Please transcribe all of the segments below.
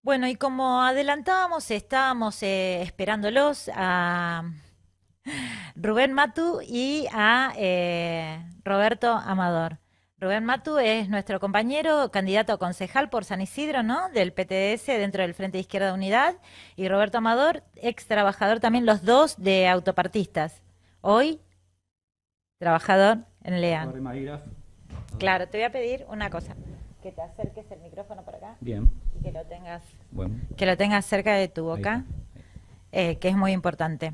Bueno, y como adelantábamos, estábamos esperándolos a Rubén Matu y a Roberto Amador. Rubén Matu es nuestro compañero, candidato a concejal por San Isidro, ¿no? Del PTS dentro del Frente de Izquierda Unidad. Y Roberto Amador, ex trabajador también, los dos de autopartistas. Hoy, trabajador en Lean. Claro, te voy a pedir una cosa, que te acerques el micrófono por acá Bien, y que lo tengas, bueno, que lo tengas cerca de tu ahí está. boca, que es muy importante.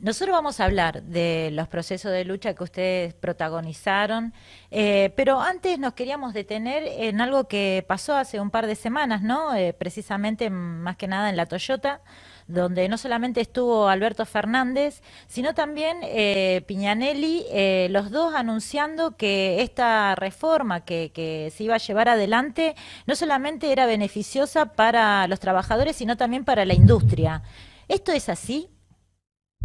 Nosotros vamos a hablar de los procesos de lucha que ustedes protagonizaron, pero antes nos queríamos detener en algo que pasó hace un par de semanas, ¿no? Precisamente más que nada en la Toyota, donde no solamente estuvo Alberto Fernández, sino también Piñanelli, los dos anunciando que esta reforma que se iba a llevar adelante no solamente era beneficiosa para los trabajadores, sino también para la industria. ¿Esto es así?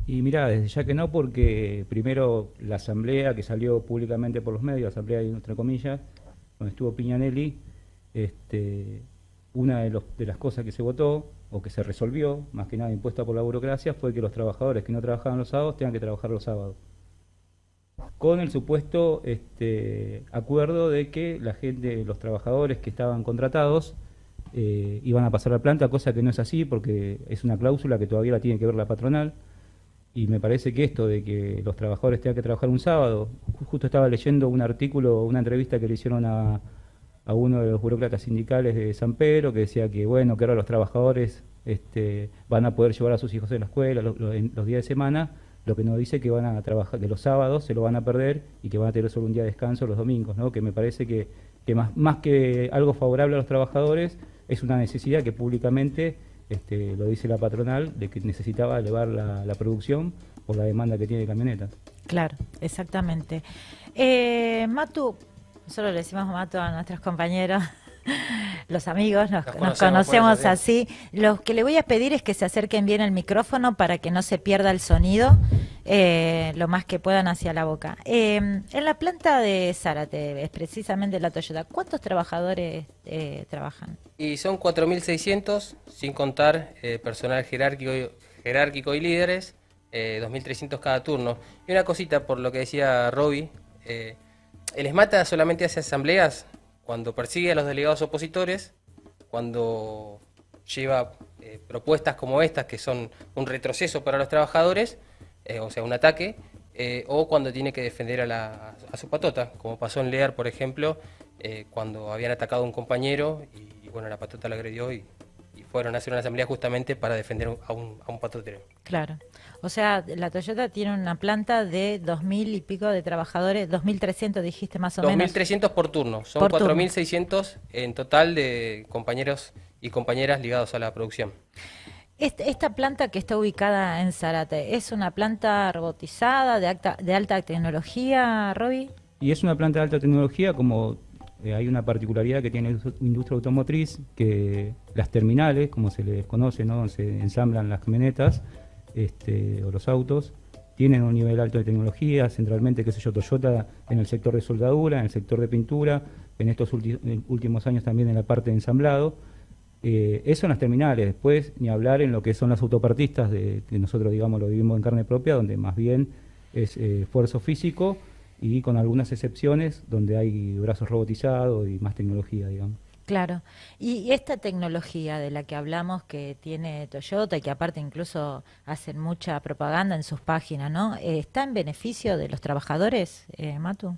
Y mira, desde ya que no, porque primero la asamblea que salió públicamente por los medios, asamblea entre comillas, donde estuvo Piñanelli, este, una de las cosas que se votó o que se resolvió, más que nada impuesta por la burocracia, fue que los trabajadores que no trabajaban los sábados tengan que trabajar los sábados. Con el supuesto acuerdo de que la gente, los trabajadores que estaban contratados, iban a pasar a planta, cosa que no es así porque es una cláusula que todavía la tiene que ver la patronal. Y me parece que esto de que los trabajadores tengan que trabajar un sábado, justo estaba leyendo un artículo, una entrevista que le hicieron a uno de los burócratas sindicales de San Pedro, que decía que bueno, que ahora los trabajadores van a poder llevar a sus hijos a la escuela en los días de semana, lo que nos dice que van a trabajar, que los sábados se lo van a perder y que van a tener solo un día de descanso los domingos, ¿no? Que me parece que más que algo favorable a los trabajadores, es una necesidad que públicamente lo dice la patronal, de que necesitaba elevar la producción por la demanda que tiene de camionetas. Claro, exactamente. Matu, nosotros le decimos Matu a nuestros compañeros, los amigos, nos conocemos así. Lo que le voy a pedir es que se acerquen bien el micrófono para que no se pierda el sonido, lo más que puedan hacia la boca. En la planta de Zárate, es precisamente la Toyota, ¿cuántos trabajadores trabajan? Y son 4.600, sin contar personal jerárquico y líderes, 2.300 cada turno. Y una cosita, por lo que decía Roby, el ESMATA solamente hace asambleas cuando persigue a los delegados opositores, cuando lleva propuestas como estas, que son un retroceso para los trabajadores, o sea, un ataque, o cuando tiene que defender a su patota, como pasó en Lear, por ejemplo, cuando habían atacado a un compañero y bueno, la patota lo agredió y fueron a hacer una asamblea justamente para defender a un patotero. Claro. O sea, la Toyota tiene una planta de 2.000 y pico de trabajadores, 2.300 dijiste más o menos. 2.300 por turno, son Por turno. 4.600 en total de compañeros y compañeras ligados a la producción. Esta planta que está ubicada en Zárate, ¿es una planta robotizada de alta tecnología, Roby? Y es una planta de alta tecnología, como hay una particularidad que tiene la industria automotriz, que las terminales, como se les conoce, ¿no? Donde se ensamblan las camionetas o los autos, tienen un nivel alto de tecnología, centralmente, qué sé yo, Toyota en el sector de soldadura, en el sector de pintura, en estos últimos años también en la parte de ensamblado. Eso en las terminales, después ni hablar en lo que son las autopartistas, que nosotros digamos lo vivimos en carne propia, donde más bien es esfuerzo físico y con algunas excepciones donde hay brazos robotizados y más tecnología, digamos. Claro. Y esta tecnología de la que hablamos que tiene Toyota y que aparte incluso hacen mucha propaganda en sus páginas, ¿no? ¿Está en beneficio de los trabajadores, Matu?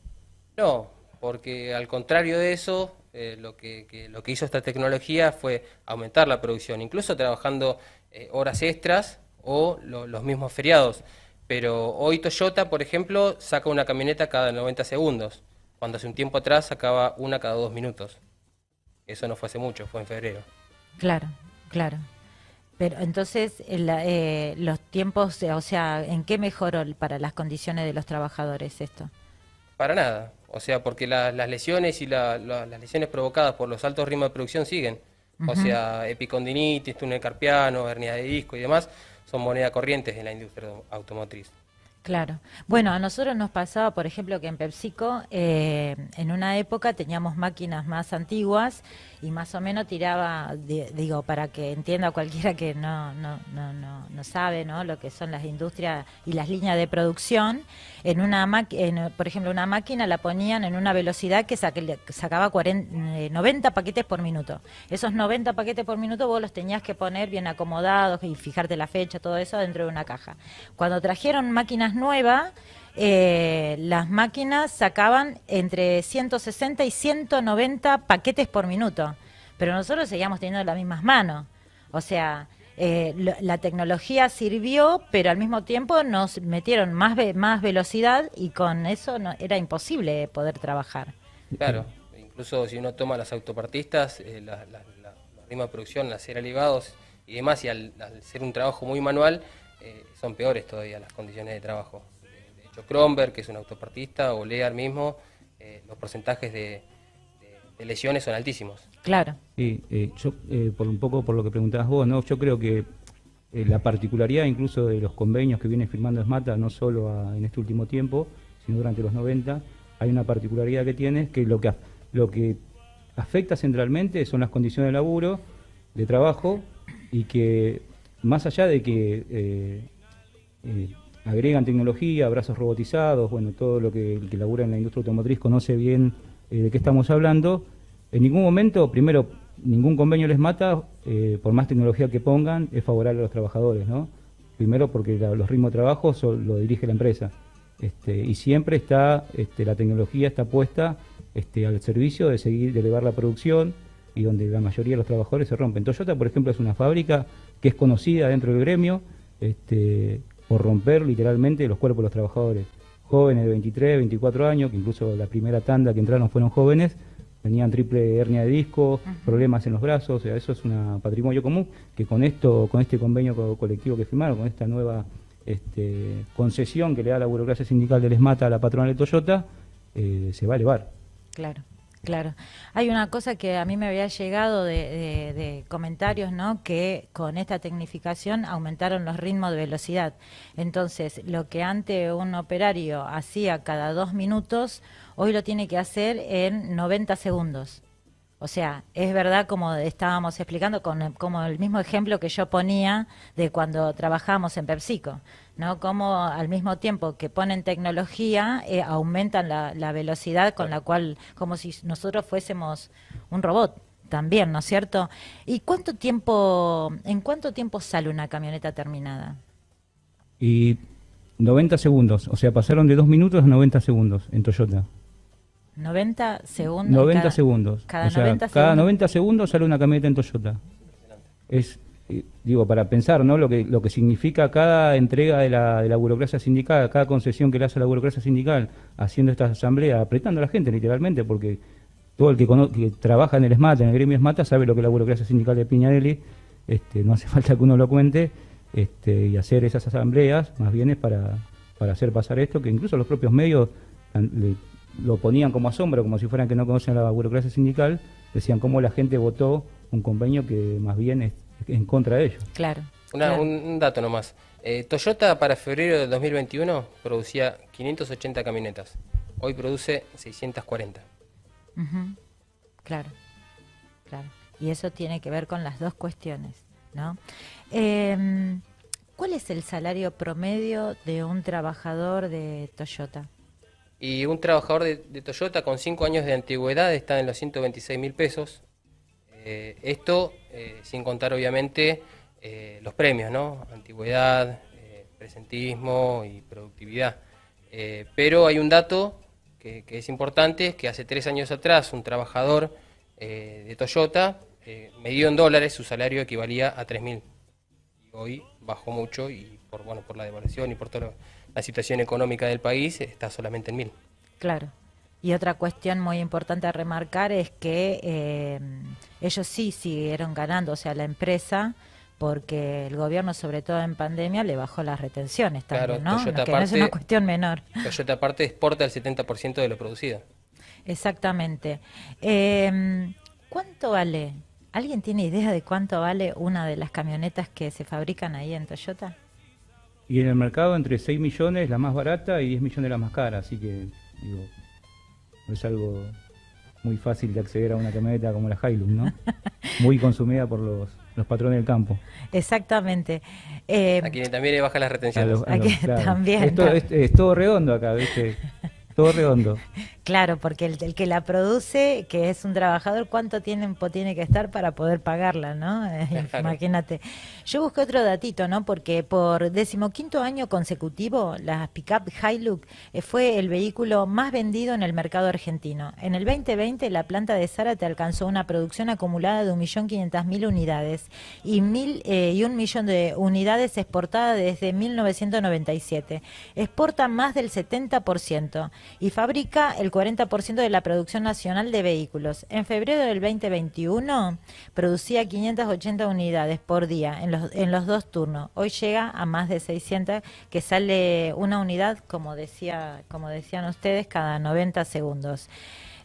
No, porque al contrario de eso, lo que hizo esta tecnología fue aumentar la producción, incluso trabajando horas extras o los mismos feriados. Pero hoy Toyota, por ejemplo, saca una camioneta cada 90 segundos, cuando hace un tiempo atrás sacaba una cada 2 minutos. Eso no fue hace mucho, fue en febrero. Claro, claro. Pero entonces los tiempos, o sea, ¿en qué mejoró para las condiciones de los trabajadores esto? Para nada. O sea, porque las lesiones y las lesiones provocadas por los altos ritmos de producción siguen. O Ujú. sea, epicondilitis, túnel carpiano, hernia de disco y demás, son moneda corrientes en la industria automotriz. Claro. Bueno, a nosotros nos pasaba, por ejemplo, que en PepsiCo, en una época teníamos máquinas más antiguas y más o menos tiraba, digo, para que entienda cualquiera que no sabe, ¿no? Lo que son las industrias y las líneas de producción, por ejemplo, una máquina la ponían en una velocidad que sacaba 90 paquetes por minuto. Esos 90 paquetes por minuto vos los tenías que poner bien acomodados y fijarte la fecha, todo eso dentro de una caja. Cuando trajeron máquinas nuevas, las máquinas sacaban entre 160 y 190 paquetes por minuto, pero nosotros seguíamos teniendo las mismas manos. O sea, la tecnología sirvió, pero al mismo tiempo nos metieron más velocidad y con eso era imposible poder trabajar. Claro, incluso si uno toma las autopartistas, la misma producción, hacer alivados y demás, y al ser un trabajo muy manual, son peores todavía las condiciones de trabajo. De hecho, Kronberg, que es un autopartista, o Lear mismo, los porcentajes de lesiones son altísimos. Claro. Sí, yo, por un poco por lo que preguntabas vos, ¿no? Yo creo que la particularidad incluso de los convenios que viene firmando ESMATA, no solo en este último tiempo, sino durante los 90, hay una particularidad que tiene, que lo que afecta centralmente son las condiciones de laburo, de trabajo, y que más allá de que agregan tecnología, brazos robotizados, bueno, todo lo que el que labura en la industria automotriz conoce bien de qué estamos hablando, en ningún momento, primero, ningún convenio les mata, por más tecnología que pongan, es favorable a los trabajadores, ¿no? Primero porque los ritmos de trabajo lo dirige la empresa, y siempre está, la tecnología está puesta al servicio de elevar la producción, y donde la mayoría de los trabajadores se rompen. Toyota, por ejemplo, es una fábrica que es conocida dentro del gremio por romper literalmente los cuerpos de los trabajadores. Jóvenes de 23, 24 años, que incluso la primera tanda que entraron fueron jóvenes, tenían triple hernia de disco, problemas en los brazos, o sea, eso es un patrimonio común que con este convenio colectivo que firmaron, con esta nueva concesión que le da la burocracia sindical del ESMATA a la patronal de Toyota, se va a elevar. Claro. Claro. Hay una cosa que a mí me había llegado de comentarios, ¿no? Que con esta tecnificación aumentaron los ritmos de velocidad. Entonces, lo que antes un operario hacía cada 2 minutos, hoy lo tiene que hacer en 90 segundos. O sea, es verdad, como estábamos explicando, como el mismo ejemplo que yo ponía de cuando trabajamos en PepsiCo, ¿no? Como al mismo tiempo que ponen tecnología, aumentan la velocidad con la cual, como si nosotros fuésemos un robot también, ¿no es cierto? ¿Y en cuánto tiempo sale una camioneta terminada? Y 90 segundos, o sea, pasaron de 2 minutos a 90 segundos en Toyota. 90 segundos. 90 segundos. Cada o sea, 90 cada segundos. 90 segundos sale una camioneta en Toyota. Es, digo, para pensar, ¿no? Lo que significa cada entrega de la burocracia sindical, cada concesión que le hace la burocracia sindical, haciendo esta asamblea, apretando a la gente literalmente, porque todo el que trabaja en el ESMATA, en el gremio ESMATA, sabe lo que es la burocracia sindical de Piñanelli. No hace falta que uno lo cuente, y hacer esas asambleas, más bien es para hacer pasar esto, que incluso los propios medios lo ponían como asombro, como si fueran que no conocen la burocracia sindical, decían cómo la gente votó un convenio que más bien es en contra de ellos. Claro. Un dato nomás. Toyota para febrero de 2021 producía 580 camionetas. Hoy produce 640. Claro, claro. Y eso tiene que ver con las dos cuestiones, ¿no? ¿Cuál es el salario promedio de un trabajador de Toyota? Y un trabajador de Toyota con 5 años de antigüedad está en los 126.000 pesos. Esto sin contar obviamente los premios, ¿no? Antigüedad, presentismo y productividad. Pero hay un dato que es importante, que hace 3 años atrás un trabajador de Toyota medido en dólares, su salario equivalía a 3.000. Y hoy bajó mucho y por la devaluación y por toda la situación económica del país está solamente en 1.000. Claro. Y otra cuestión muy importante a remarcar es que ellos sí siguieron ganando, o sea, la empresa, porque el gobierno, sobre todo en pandemia, le bajó las retenciones también, Claro, ¿no? Toyota Que no es una cuestión menor. Toyota aparte exporta el 70% de lo producido. Exactamente. ¿Cuánto vale? ¿Alguien tiene idea de cuánto vale una de las camionetas que se fabrican ahí en Toyota? Y en el mercado entre 6 millones la más barata y 10 millones la más cara, así que digo, no es algo muy fácil de acceder a una camioneta como la Hilux, ¿no? Muy consumida por los patrones del campo. Exactamente. A quienes también le bajan las retenciones. Claro. También. Esto es todo redondo acá, ¿viste? Todo redondo. Claro, porque el que la produce, que es un trabajador, ¿cuánto tiempo tiene que estar para poder pagarla, no? Claro. Imagínate. Yo busqué otro datito, ¿no? Porque por 15º año consecutivo, la pickup Hilux fue el vehículo más vendido en el mercado argentino. En el 2020, la planta de Zárate alcanzó una producción acumulada de 1.500.000 unidades y 1 millón de unidades exportadas desde 1997. Exporta más del 70% y fabrica el 40% de la producción nacional de vehículos. En febrero del 2021 producía 580 unidades por día en los 2 turnos. Hoy llega a más de 600, que sale una unidad, como decían ustedes, cada 90 segundos.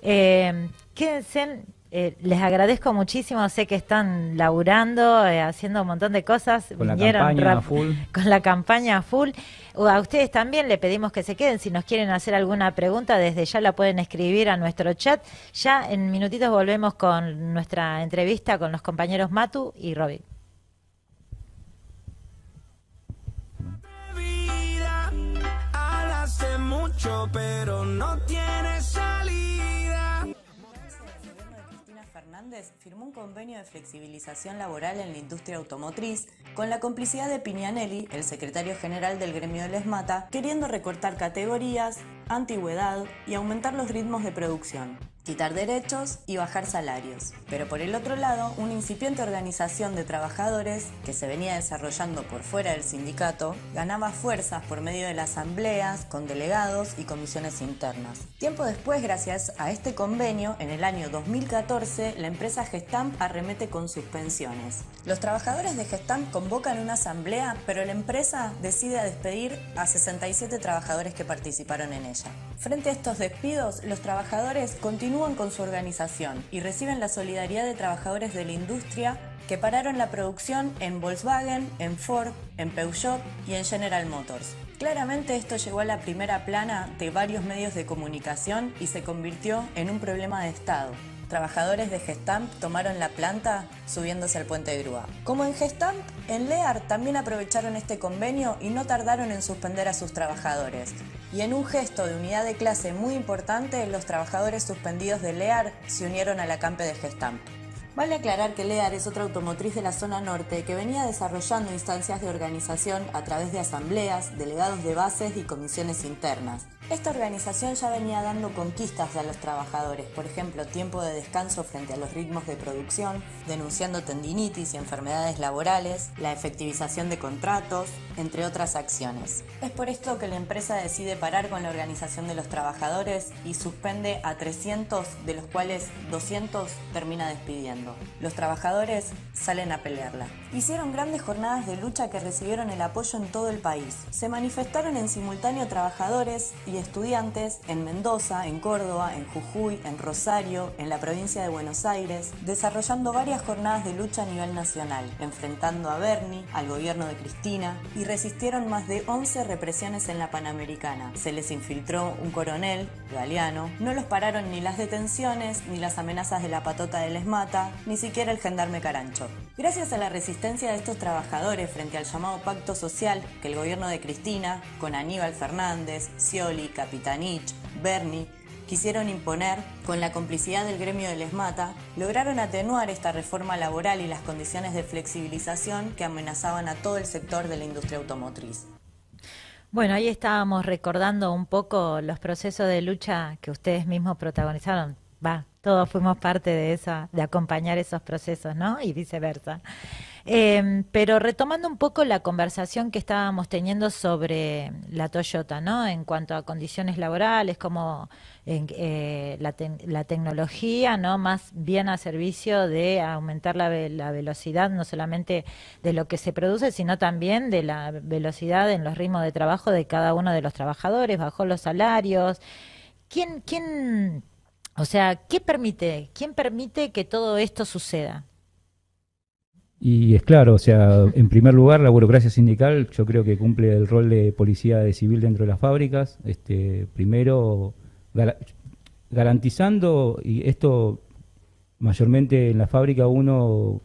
Quédense. Les agradezco muchísimo, sé que están laburando, haciendo un montón de cosas. Con la campaña a full. Con la campaña a full. A ustedes también le pedimos que se queden. Si nos quieren hacer alguna pregunta, desde ya la pueden escribir a nuestro chat. Ya en minutitos volvemos con nuestra entrevista con los compañeros Matu y Robbie. Hace mucho, pero no tiene salida. Cristina Fernández firmó un convenio de flexibilización laboral en la industria automotriz con la complicidad de Pignanelli, el secretario general del gremio del ESMATA, queriendo recortar categorías, antigüedad y aumentar los ritmos de producción, quitar derechos y bajar salarios. Pero por el otro lado, una incipiente organización de trabajadores que se venía desarrollando por fuera del sindicato ganaba fuerzas por medio de las asambleas, con delegados y comisiones internas. Tiempo después, gracias a este convenio, en el año 2014, la empresa Gestamp arremete con suspensiones. Los trabajadores de Gestamp convocan una asamblea, pero la empresa decide despedir a 67 trabajadores que participaron en ella. Frente a estos despidos, los trabajadores continúan con su organización y reciben la solidaridad de trabajadores de la industria que pararon la producción en Volkswagen, en Ford, en Peugeot y en General Motors. Claramente esto llegó a la primera plana de varios medios de comunicación y se convirtió en un problema de Estado. Trabajadores de Gestamp tomaron la planta subiéndose al puente de grúa. Como en Gestamp, en Lear también aprovecharon este convenio y no tardaron en suspender a sus trabajadores. Y en un gesto de unidad de clase muy importante, los trabajadores suspendidos de Lear se unieron al acampe de Gestamp. Vale aclarar que Lear es otra automotriz de la zona norte que venía desarrollando instancias de organización a través de asambleas, delegados de bases y comisiones internas. Esta organización ya venía dando conquistas a los trabajadores, por ejemplo, tiempo de descanso frente a los ritmos de producción, denunciando tendinitis y enfermedades laborales, la efectivización de contratos, entre otras acciones. Es por esto que la empresa decide parar con la organización de los trabajadores y suspende a 300, de los cuales 200 termina despidiendo. Los trabajadores salen a pelearla. Hicieron grandes jornadas de lucha que recibieron el apoyo en todo el país. Se manifestaron en simultáneo trabajadores y estudiantes en Mendoza, en Córdoba, en Jujuy, en Rosario, en la provincia de Buenos Aires, desarrollando varias jornadas de lucha a nivel nacional, enfrentando a Bernie, al gobierno de Cristina, y resistieron más de 11 represiones en la Panamericana. Se les infiltró un coronel, Galeano, no los pararon ni las detenciones, ni las amenazas de la patota del ESMATA, ni siquiera el gendarme Carancho. Gracias a la resistencia de estos trabajadores frente al llamado pacto social que el gobierno de Cristina, con Aníbal Fernández, Scioli, Capitanich, Bernie, quisieron imponer, con la complicidad del gremio del ESMATA, lograron atenuar esta reforma laboral y las condiciones de flexibilización que amenazaban a todo el sector de la industria automotriz. Bueno, ahí estábamos recordando un poco los procesos de lucha que ustedes mismos protagonizaron. Todos fuimos parte de de acompañar esos procesos, ¿no? Y viceversa. Pero retomando un poco la conversación que estábamos teniendo sobre la Toyota, ¿no? En cuanto a condiciones laborales, como la tecnología, ¿no? Más bien a servicio de aumentar la velocidad, no solamente de lo que se produce, sino también de la velocidad en los ritmos de trabajo de cada uno de los trabajadores, bajó los salarios. O sea, ¿quién permite que todo esto suceda? Y es claro, o sea, en primer lugar, la burocracia sindical yo creo que cumple el rol de policía de civil dentro de las fábricas. Primero, garantizando, y esto mayormente en la fábrica uno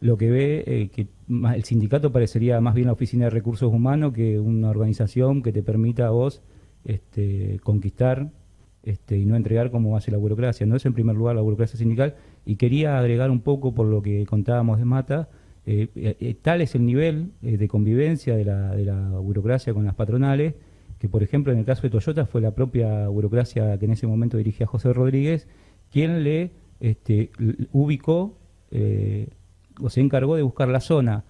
lo que ve, que el sindicato parecería más bien la oficina de recursos humanos que una organización que te permita a vos conquistar y no entregar como hace la burocracia. No es en primer lugar la burocracia sindical. Y quería agregar un poco por lo que contábamos de Mata, tal es el nivel de convivencia de la burocracia con las patronales, que por ejemplo en el caso de Toyota fue la propia burocracia que en ese momento dirigía José Rodríguez, quien le ubicó o se encargó de buscar la zona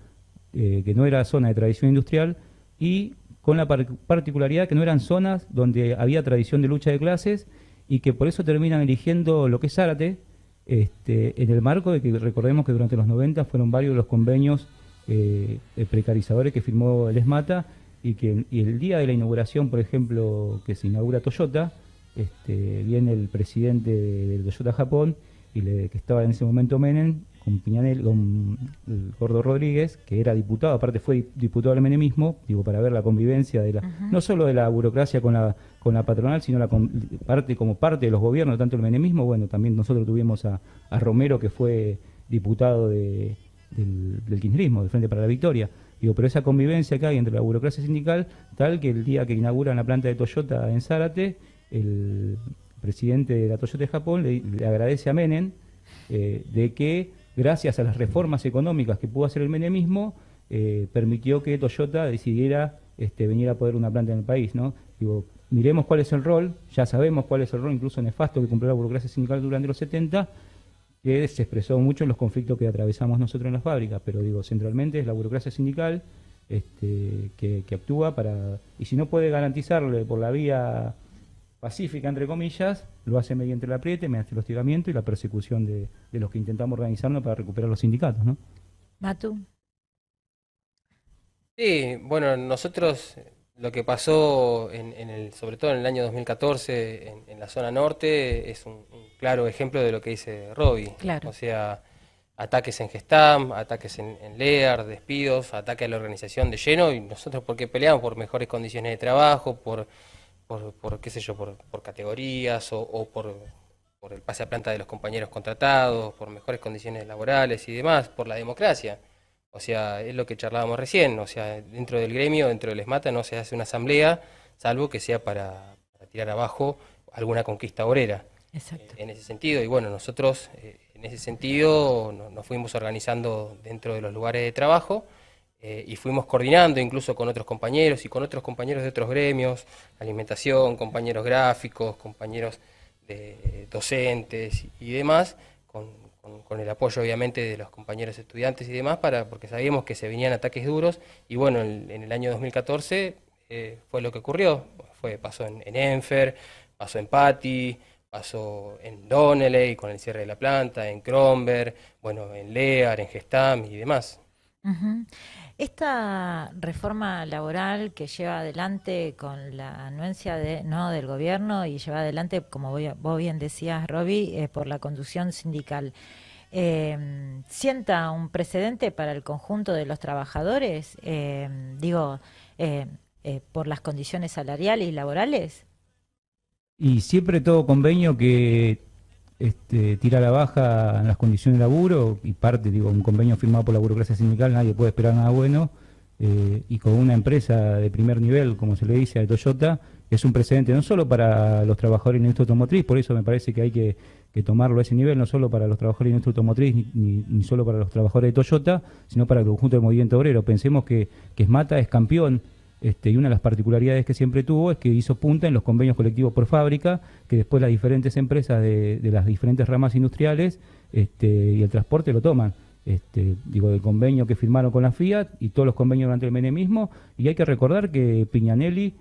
que no era zona de tradición industrial y con la particularidad que no eran zonas donde había tradición de lucha de clases y que por eso terminan eligiendo lo que es Zárate, en el marco de que recordemos que durante los 90 fueron varios los convenios precarizadores que firmó el ESMATA y el día de la inauguración, por ejemplo, que se inaugura Toyota, viene el presidente de Toyota Japón que estaba en ese momento Menem, con Piñanelli, con el Gordo Rodríguez, que era diputado, aparte fue diputado del menemismo, digo, para ver la convivencia de no solo de la burocracia con la patronal, sino como parte de los gobiernos, tanto el menemismo, bueno, también nosotros tuvimos a Romero, que fue diputado del kirchnerismo, del Frente para la Victoria. Digo, pero esa convivencia que hay entre la burocracia sindical, tal que el día que inauguran la planta de Toyota en Zárate, el presidente de la Toyota de Japón le agradece a Menem de que gracias a las reformas económicas que pudo hacer el menemismo, permitió que Toyota decidiera venir a poner una planta en el país, ¿no? Digo, miremos cuál es el rol, ya sabemos cuál es el rol incluso nefasto que cumplió la burocracia sindical durante los 70, que se expresó mucho en los conflictos que atravesamos nosotros en las fábricas, pero digo, centralmente es la burocracia sindical que actúa para, y si no puede garantizarle por la vía pacífica, entre comillas, lo hace mediante el apriete, mediante el hostigamiento y la persecución de los que intentamos organizarnos para recuperar los sindicatos, ¿no? Matu. Sí, bueno, nosotros lo que pasó sobre todo en el año 2014 en la zona norte es un claro ejemplo de lo que dice Robbie. Claro. O sea, ataques en Gestam, ataques en Lear, despidos, ataque a la organización de lleno, y nosotros porque peleamos por mejores condiciones de trabajo, por qué sé yo, por categorías o por el pase a planta de los compañeros contratados, por mejores condiciones laborales y demás, por la democracia. O sea, es lo que charlábamos recién, o sea, dentro del gremio, dentro del ESMATA no se hace una asamblea, salvo que sea para tirar abajo alguna conquista obrera. Exacto. En ese sentido, y bueno, nosotros en ese sentido nos fuimos organizando dentro de los lugares de trabajo, y fuimos coordinando incluso con otros compañeros y con otros compañeros de otros gremios, alimentación, compañeros gráficos, compañeros docentes y demás, con el apoyo obviamente de los compañeros estudiantes y demás, porque sabíamos que se venían ataques duros, y bueno, en el año 2014 fue lo que ocurrió, pasó en Enfer, pasó en Patti, pasó en Donnelly con el cierre de la planta, en Kronberg, bueno, en Lear, en Gestam y demás. Uh-huh. Esta reforma laboral que lleva adelante con la anuencia del gobierno y lleva adelante, como vos bien decías, Robbie, por la conducción sindical, ¿sienta un precedente para el conjunto de los trabajadores? Por las condiciones salariales y laborales. Y siempre todo convenio que tira a la baja en las condiciones de laburo, y parte, digo, un convenio firmado por la burocracia sindical, nadie puede esperar nada bueno, y con una empresa de primer nivel, como se le dice a Toyota, es un precedente no solo para los trabajadores de la industria automotriz, por eso me parece que hay que tomarlo a ese nivel, no solo para los trabajadores de la industria automotriz, ni solo para los trabajadores de Toyota, sino para el conjunto del movimiento obrero. Pensemos que ESMATA es campeón, y una de las particularidades que siempre tuvo es que hizo punta en los convenios colectivos por fábrica, que después las diferentes empresas de las diferentes ramas industriales y el transporte lo toman. Del convenio que firmaron con la Fiat y todos los convenios durante el menemismo, y hay que recordar que Piñanelli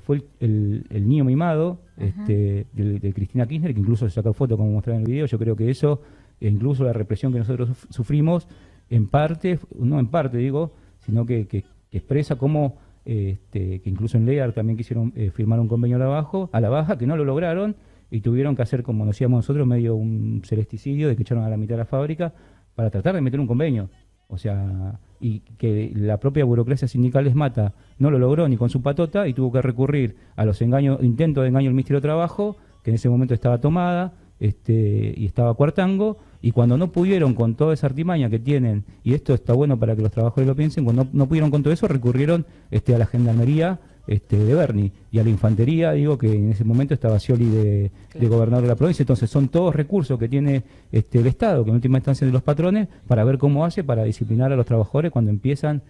fue el niño mimado de Cristina Kirchner, que incluso se sacó foto como mostraba en el video. Yo creo que eso, incluso la represión que nosotros sufrimos, en parte, no en parte digo, sino que expresa cómo que incluso en Lear también quisieron firmar un convenio a la baja, que no lo lograron, y tuvieron que hacer, como nos decíamos nosotros, medio un celesticidio de que echaron a la mitad de la fábrica para tratar de meter un convenio. O sea, y que la propia burocracia sindical ESMATA no lo logró ni con su patota y tuvo que recurrir a los intentos de engaño del Ministerio de Trabajo, que en ese momento estaba tomada y estaba Cuartango, y cuando no pudieron con toda esa artimaña que tienen, y esto está bueno para que los trabajadores lo piensen, cuando no pudieron con todo eso, recurrieron a la gendarmería de Berni y a la infantería, digo que en ese momento estaba Scioli de gobernador de la provincia. Entonces son todos recursos que tiene el Estado, que en última instancia de los patrones, para ver cómo hace para disciplinar a los trabajadores cuando empiezan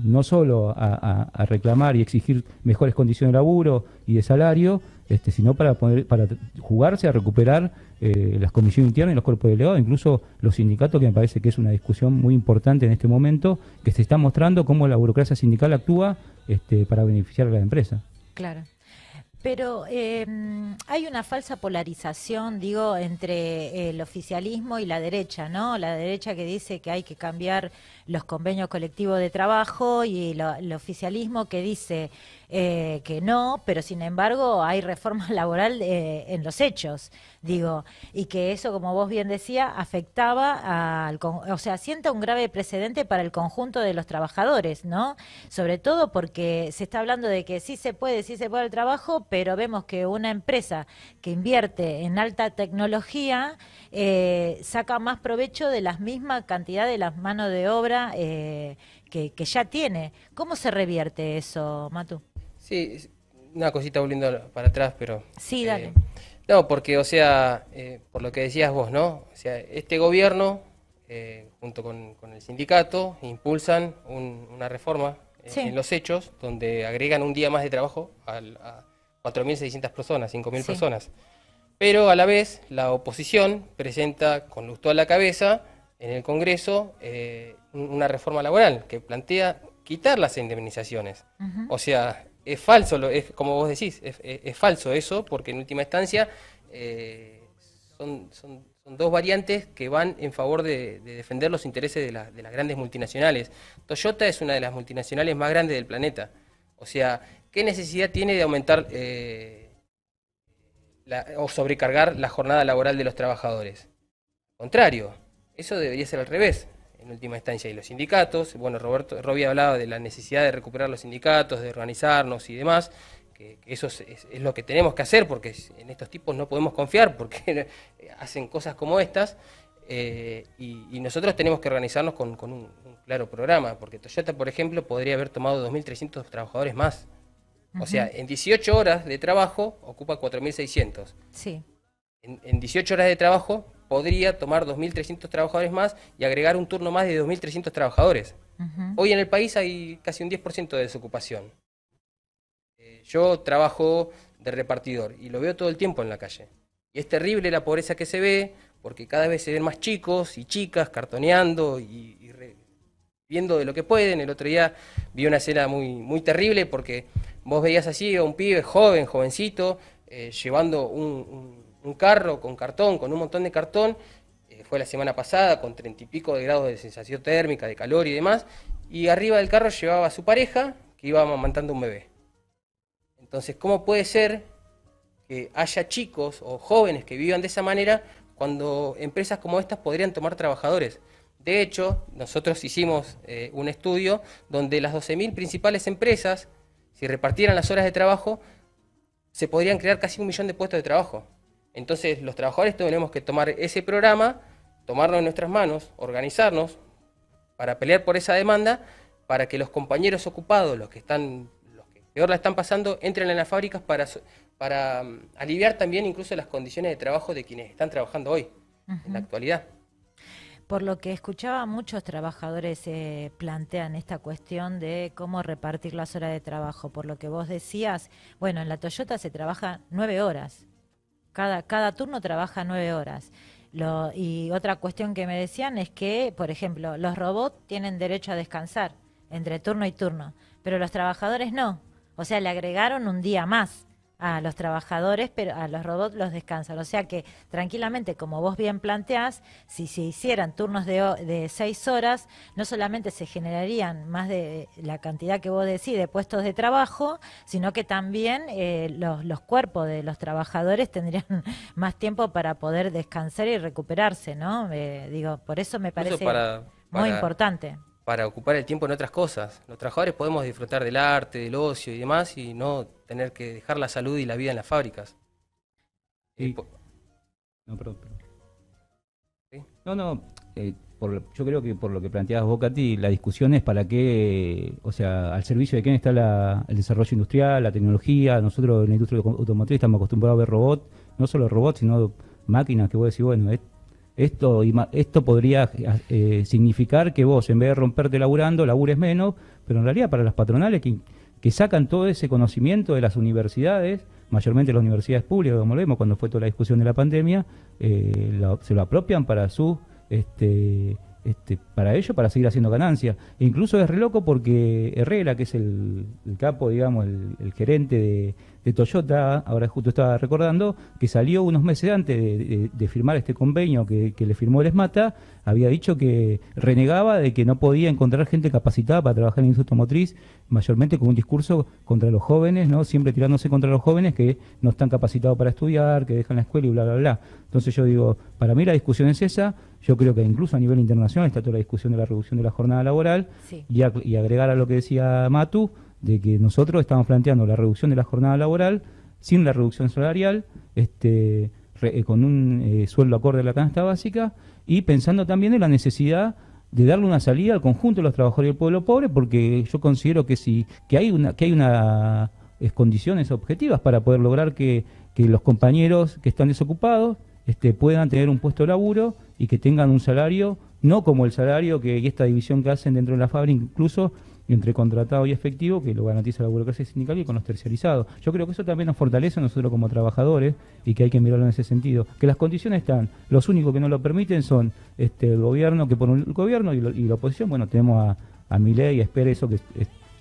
no solo a reclamar y exigir mejores condiciones de laburo y de salario, sino para jugarse a recuperar las comisiones internas y los cuerpos delegados, incluso los sindicatos, que me parece que es una discusión muy importante en este momento, que se está mostrando cómo la burocracia sindical actúa para beneficiar a la empresa. Claro. Pero hay una falsa polarización, digo, entre el oficialismo y la derecha, ¿no? La derecha que dice que hay que cambiar los convenios colectivos de trabajo y el oficialismo que dice que no, pero sin embargo hay reforma laboral en los hechos, digo, y que eso, como vos bien decía, afectaba o sea, sienta un grave precedente para el conjunto de los trabajadores, ¿no? Sobre todo porque se está hablando de que sí se puede el trabajo, pero vemos que una empresa que invierte en alta tecnología saca más provecho de la misma cantidad de las manos de obra que ya tiene. ¿Cómo se revierte eso, Matu? Sí, una cosita volviendo para atrás, pero... Sí, dale. No, porque, o sea, por lo que decías vos, ¿no? O sea, este gobierno, junto con el sindicato, impulsan una reforma Sí. en los hechos, donde agregan un día más de trabajo a 4.600 personas, 5.000 Sí. personas. Pero a la vez, la oposición presenta con Lustó a la cabeza en el Congreso una reforma laboral que plantea quitar las indemnizaciones. Ujú. O sea, es falso, como vos decís, es falso eso, porque en última instancia son dos variantes que van en favor de defender los intereses de las grandes multinacionales. Toyota es una de las multinacionales más grandes del planeta. O sea, ¿qué necesidad tiene de aumentar o sobrecargar la jornada laboral de los trabajadores? Al contrario, eso debería ser al revés, en última instancia. Y los sindicatos, bueno, Robbie hablaba de la necesidad de recuperar los sindicatos, de organizarnos y demás, que eso es lo que tenemos que hacer, porque en estos tipos no podemos confiar, porque hacen cosas como estas, y nosotros tenemos que organizarnos con un claro programa, porque Toyota, por ejemplo, podría haber tomado 2.300 trabajadores más. O sea, en 18 horas de trabajo ocupa 4.600. Sí. En 18 horas de trabajo podría tomar 2.300 trabajadores más y agregar un turno más de 2.300 trabajadores. Ujú. Hoy en el país hay casi un 10% de desocupación. Yo trabajo de repartidor y lo veo todo el tiempo en la calle. Y es terrible la pobreza que se ve, porque cada vez se ven más chicos y chicas cartoneando viendo de lo que pueden. El otro día vi una escena muy terrible, porque vos veías así a un pibe jovencito, llevando un carro con cartón, con un montón de cartón. Fue la semana pasada, con 30 y pico de grados de sensación térmica, de calor y demás. Y arriba del carro llevaba a su pareja, que iba amamantando un bebé. Entonces, ¿cómo puede ser que haya chicos o jóvenes que vivan de esa manera cuando empresas como estas podrían tomar trabajadores? De hecho, nosotros hicimos un estudio donde las 12.000 principales empresas, si repartieran las horas de trabajo, se podrían crear casi 1 millón de puestos de trabajo. Entonces, los trabajadores tenemos que tomar ese programa, tomarlo en nuestras manos, organizarnos para pelear por esa demanda, para que los compañeros ocupados, los que peor la están pasando, entren en las fábricas para aliviar también incluso las condiciones de trabajo de quienes están trabajando hoy, en la actualidad. Por lo que escuchaba, muchos trabajadores plantean esta cuestión de cómo repartir las horas de trabajo. Por lo que vos decías, bueno, en la Toyota se trabaja 9 horas. Cada turno trabaja 9 horas. Y otra cuestión que me decían es que, por ejemplo, los robots tienen derecho a descansar entre turno y turno, pero los trabajadores no. O sea, le agregaron un día más a los trabajadores, pero a los robots los descansan. O sea que tranquilamente, como vos bien planteás, si se hicieran turnos de 6 horas, no solamente se generarían más de la cantidad que vos decís de puestos de trabajo, sino que también los cuerpos de los trabajadores tendrían más tiempo para poder descansar y recuperarse, ¿no? Digo, por eso me Incluso parece Muy importante. Para ocupar el tiempo en otras cosas. Los trabajadores podemos disfrutar del arte, del ocio y demás, y no tener que dejar la salud y la vida en las fábricas. Sí. No, perdón. ¿Sí? No, yo creo que por lo que planteabas vos, Katy, la discusión es para qué, o sea, al servicio de quién está el desarrollo industrial, la tecnología. Nosotros en la industria automotriz estamos acostumbrados a ver robots, no solo robots, sino máquinas que vos decís, bueno, esto podría significar que vos, en vez de romperte laburando, labures menos, pero en realidad para las patronales que sacan todo ese conocimiento de las universidades, mayormente las universidades públicas, como lo vimos cuando fue toda la discusión de la pandemia, se lo apropian para para ello, para seguir haciendo ganancias. E incluso es re loco porque Herrera, que es el capo, digamos, el gerente de Toyota, ahora justo estaba recordando, que salió unos meses antes de firmar este convenio que le firmó el ESMATA, había dicho que renegaba de que no podía encontrar gente capacitada para trabajar en la industria automotriz, mayormente con un discurso contra los jóvenes, ¿no? Siempre tirándose contra los jóvenes que no están capacitados para estudiar, que dejan la escuela y bla, bla, bla. Entonces yo digo, para mí la discusión es esa. Yo creo que incluso a nivel internacional está toda la discusión de la reducción de la jornada laboral, sí. y agregar a lo que decía Matu, de que nosotros estamos planteando la reducción de la jornada laboral sin la reducción salarial, con un sueldo acorde a la canasta básica, y pensando también en la necesidad de darle una salida al conjunto de los trabajadores del pueblo pobre, porque yo considero que hay unas condiciones objetivas para poder lograr que los compañeros que están desocupados puedan tener un puesto de laburo y que tengan un salario, no como el salario y esta división que hacen dentro de la fábrica, incluso entre contratado y efectivo, que lo garantiza la burocracia sindical, y con los terciarizados. Yo creo que eso también nos fortalece a nosotros como trabajadores y que hay que mirarlo en ese sentido. Que las condiciones están, los únicos que no lo permiten son el gobierno, que por el gobierno y la oposición, bueno, tenemos a Milei, espera eso que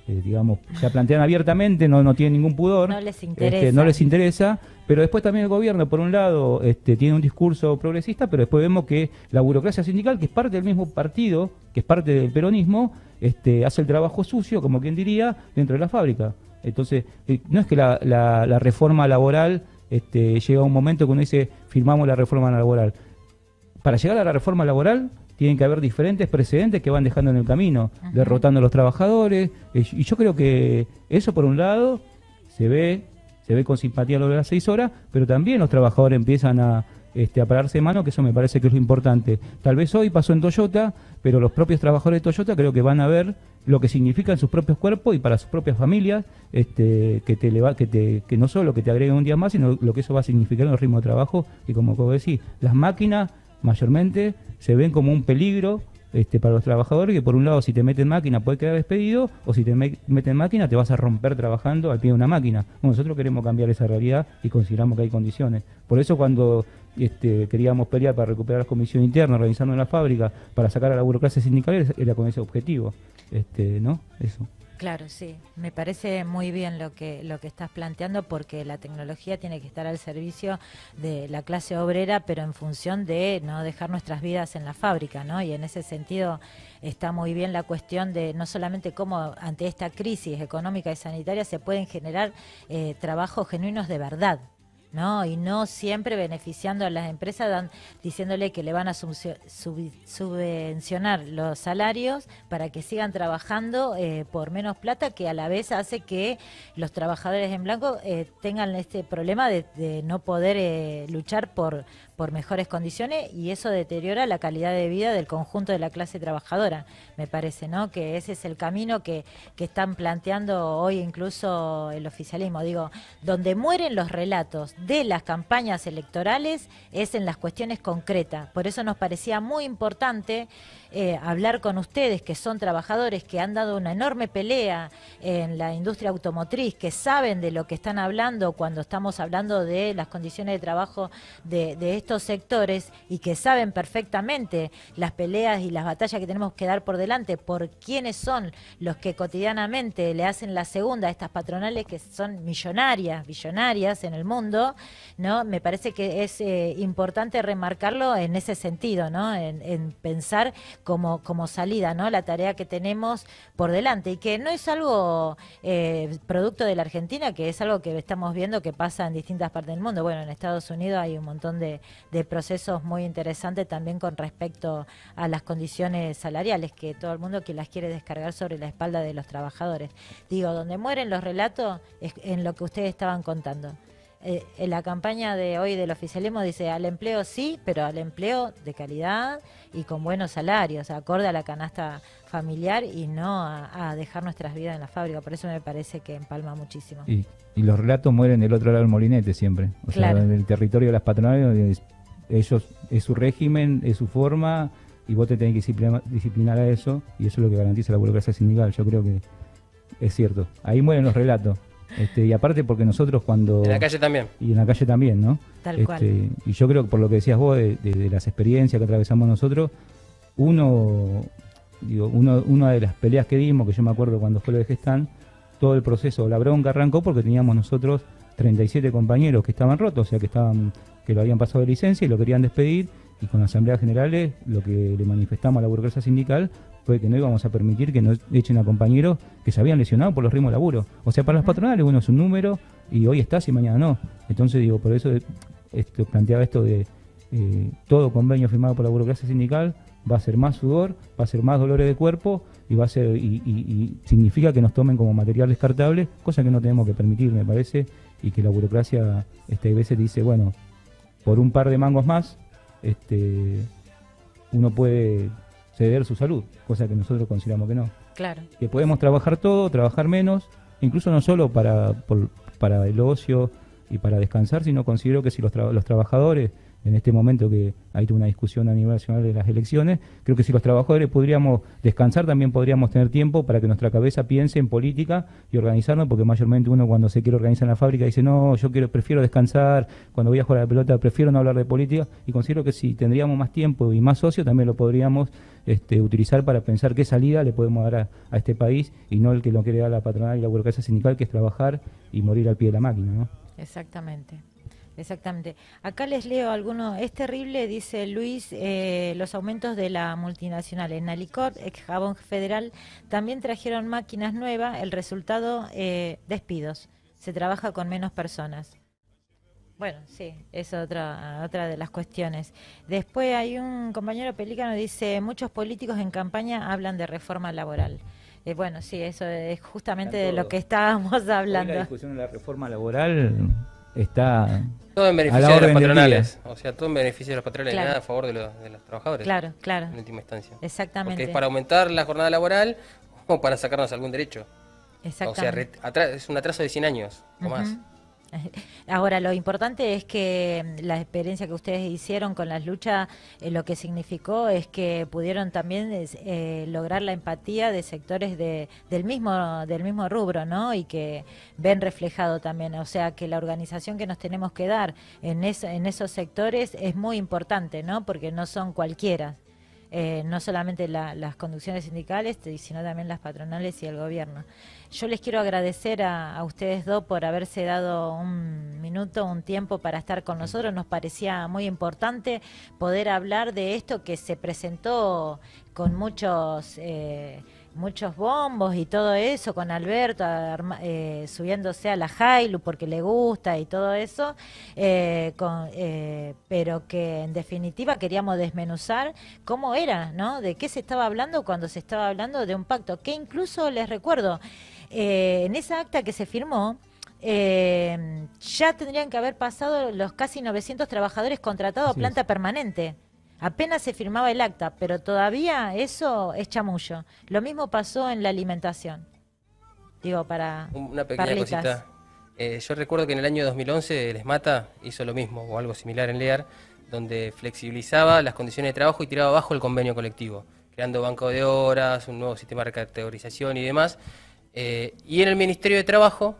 digamos, se plantean abiertamente, no tienen ningún pudor, no les interesa, no les interesa, pero después también el gobierno, por un lado, tiene un discurso progresista, pero después vemos que la burocracia sindical, que es parte del mismo partido, que es parte del peronismo, hace el trabajo sucio, como quien diría, dentro de la fábrica. Entonces, no es que la reforma laboral llega a un momento que uno dice, firmamos la reforma laboral. Para llegar a la reforma laboral tienen que haber diferentes precedentes que van dejando en el camino, derrotando a los trabajadores, y yo creo que eso por un lado se ve con simpatía lo de las 6 horas, pero también los trabajadores empiezan a pararse de mano, que eso me parece que es lo importante. Tal vez hoy pasó en Toyota, pero los propios trabajadores de Toyota creo que van a ver lo que significa en sus propios cuerpos y para sus propias familias, que no solo que te agreguen un día más, sino lo que eso va a significar en el ritmo de trabajo, y como decís, las máquinas mayormente se ven como un peligro para los trabajadores, que por un lado si te meten máquina puedes quedar despedido, o si te meten máquina te vas a romper trabajando al pie de una máquina. Nosotros queremos cambiar esa realidad y consideramos que hay condiciones. Por eso cuando queríamos pelear para recuperar la comisión interna, organizando en la fábrica, para sacar a la burocracia sindical, era con ese objetivo, ¿no? Eso. Claro, sí. Me parece muy bien lo que estás planteando, porque la tecnología tiene que estar al servicio de la clase obrera, pero en función de no dejar nuestras vidas en la fábrica, ¿no? Y en ese sentido está muy bien la cuestión de no solamente cómo ante esta crisis económica y sanitaria se pueden generar trabajos genuinos de verdad, ¿no? Y no siempre beneficiando a las empresas, diciéndole que le van a subvencionar los salarios para que sigan trabajando por menos plata, que a la vez hace que los trabajadores en blanco tengan este problema de no poder luchar por mejores condiciones, y eso deteriora la calidad de vida del conjunto de la clase trabajadora. Me parece, ¿no?, que ese es el camino que están planteando hoy incluso el oficialismo. Digo, donde mueren los relatos de las campañas electorales es en las cuestiones concretas. Por eso nos parecía muy importante hablar con ustedes, que son trabajadores que han dado una enorme pelea en la industria automotriz, que saben de lo que están hablando cuando estamos hablando de las condiciones de trabajo de estos sectores, y que saben perfectamente las peleas y las batallas que tenemos que dar por delante por quiénes son los que cotidianamente le hacen la segunda a estas patronales que son millonarias, billonarias en el mundo, eso, ¿no? Me parece que es importante remarcarlo en ese sentido, ¿no? En pensar como salida, ¿no? La tarea que tenemos por delante y que no es algo producto de la Argentina, que es algo que estamos viendo que pasa en distintas partes del mundo. Bueno, en Estados Unidos hay un montón de procesos muy interesantes también con respecto a las condiciones salariales, que todo el mundo que las quiere descargar sobre la espalda de los trabajadores. Digo, donde mueren los relatos es en lo que ustedes estaban contando. En la campaña de hoy del oficialismo dice al empleo sí, pero al empleo de calidad y con buenos salarios, acorde a la canasta familiar y no a dejar nuestras vidas en la fábrica. Por eso me parece que empalma muchísimo. Y los relatos mueren del otro lado del molinete siempre. O Claro. sea, en el territorio de las patronales, ellos es su régimen, es su forma, y vos te tenés que disciplinar a eso, y eso es lo que garantiza la burocracia sindical. Yo creo que es cierto. Ahí mueren los relatos. Y aparte porque nosotros cuando... En la calle también. Y en la calle también, ¿no? Tal cual. Y yo creo que por lo que decías vos de las experiencias que atravesamos nosotros, una de las peleas que dimos, que yo me acuerdo cuando fue lo de Gestán, todo el proceso, la bronca arrancó porque teníamos nosotros 37 compañeros que estaban rotos, o sea que lo habían pasado de licencia y lo querían despedir, y con las asambleas generales lo que le manifestamos a la burocracia sindical fue que no íbamos a permitir que nos echen a compañeros que se habían lesionado por los ritmos de laburo. O sea, para las patronales uno es un número y hoy estás y mañana no. Entonces digo, por eso planteaba esto de todo convenio firmado por la burocracia sindical va a ser más sudor, va a ser más dolores de cuerpo y va a ser y significa que nos tomen como material descartable, cosa que no tenemos que permitir, me parece, y que la burocracia a veces dice, bueno, por un par de mangos más uno puede ceder su salud, cosa que nosotros consideramos que no. Claro. Que podemos trabajar todo, trabajar menos, incluso no solo para el ocio y para descansar, sino considero que si los trabajadores, en este momento que hay una discusión a nivel nacional de las elecciones, creo que si los trabajadores podríamos descansar, también podríamos tener tiempo para que nuestra cabeza piense en política y organizarnos, porque mayormente uno cuando se quiere organizar en la fábrica dice, no, prefiero descansar, cuando voy a jugar a la pelota prefiero no hablar de política, y considero que si tendríamos más tiempo y más socio, también lo podríamos utilizar para pensar qué salida le podemos dar a este país, y no el que lo quiere dar la patronal y la burocracia sindical, que es trabajar y morir al pie de la máquina, ¿no? Exactamente. Exactamente. Acá les leo algunos. Es terrible, dice Luis, los aumentos de la multinacional. En Alicor, ex Jabón Federal, también trajeron máquinas nuevas. El resultado, despidos. Se trabaja con menos personas. Bueno, sí, es otra de las cuestiones. Después hay un compañero pelícano que dice, muchos políticos en campaña hablan de reforma laboral. Bueno, sí, eso es justamente de lo que estábamos hablando. Hoy la discusión de la reforma laboral está todo en beneficio de los patronales, o sea, todo en beneficio de los patronales, Claro. nada a favor de los trabajadores. Claro, claro. En última instancia. Exactamente. Porque es para aumentar la jornada laboral o para sacarnos algún derecho. Exactamente. O sea, es un atraso de 100 años o más. Ahora, lo importante es que la experiencia que ustedes hicieron con las luchas, lo que significó es que pudieron también lograr la empatía de sectores del mismo rubro, ¿no? Y que ven reflejado también, o sea, que la organización que nos tenemos que dar en esos sectores es muy importante, ¿no? Porque no son cualquiera. No solamente las conducciones sindicales, sino también las patronales y el gobierno. Yo les quiero agradecer a ustedes dos por haberse dado un minuto, un tiempo para estar con nosotros. Nos parecía muy importante poder hablar de esto que se presentó con muchos bombos y todo eso, con Alberto subiéndose a la Jailu porque le gusta y todo eso, pero que en definitiva queríamos desmenuzar cómo era, ¿no? De qué se estaba hablando cuando se estaba hablando de un pacto, que incluso les recuerdo, en esa acta que se firmó, ya tendrían que haber pasado los casi 900 trabajadores contratados a planta permanente. Apenas se firmaba el acta, pero todavía eso es chamullo. Lo mismo pasó en la alimentación. Digo, para una pequeña Parlitas. cosita. Yo recuerdo que en el año 2011 el ESMATA hizo lo mismo, o algo similar en LEAR, donde flexibilizaba las condiciones de trabajo y tiraba abajo el convenio colectivo, creando banco de horas, un nuevo sistema de recategorización y demás. Y en el Ministerio de Trabajo,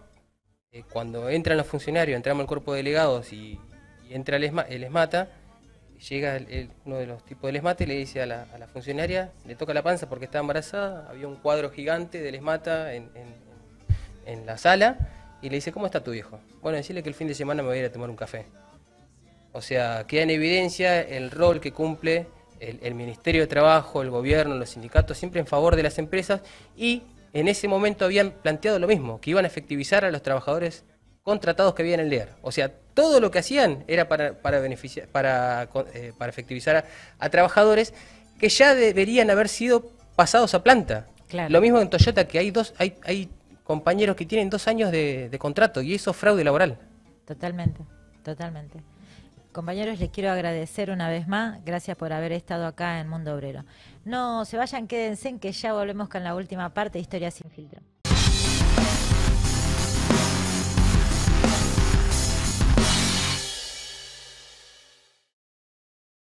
cuando entran los funcionarios, entramos al cuerpo de delegados y entra el ESMATA, llega uno de los tipos del ESMATA y le dice a la funcionaria, le toca la panza porque está embarazada, había un cuadro gigante del ESMATA en la sala, y le dice, ¿cómo está tu viejo? Bueno, decirle que el fin de semana me voy a ir a tomar un café. O sea, queda en evidencia el rol que cumple el Ministerio de Trabajo, el gobierno, los sindicatos, siempre en favor de las empresas, y en ese momento habían planteado lo mismo, que iban a efectivizar a los trabajadores contratados que había en el LEAR. O sea, todo lo que hacían era para efectivizar a trabajadores que ya deberían haber sido pasados a planta. Claro. Lo mismo en Toyota, que hay compañeros que tienen 2 años de contrato, y eso es fraude laboral. Totalmente, totalmente. Compañeros, les quiero agradecer una vez más. Gracias por haber estado acá en Mundo Obrero. No se vayan, quédense, en que ya volvemos con la última parte de Historia sin Filtro.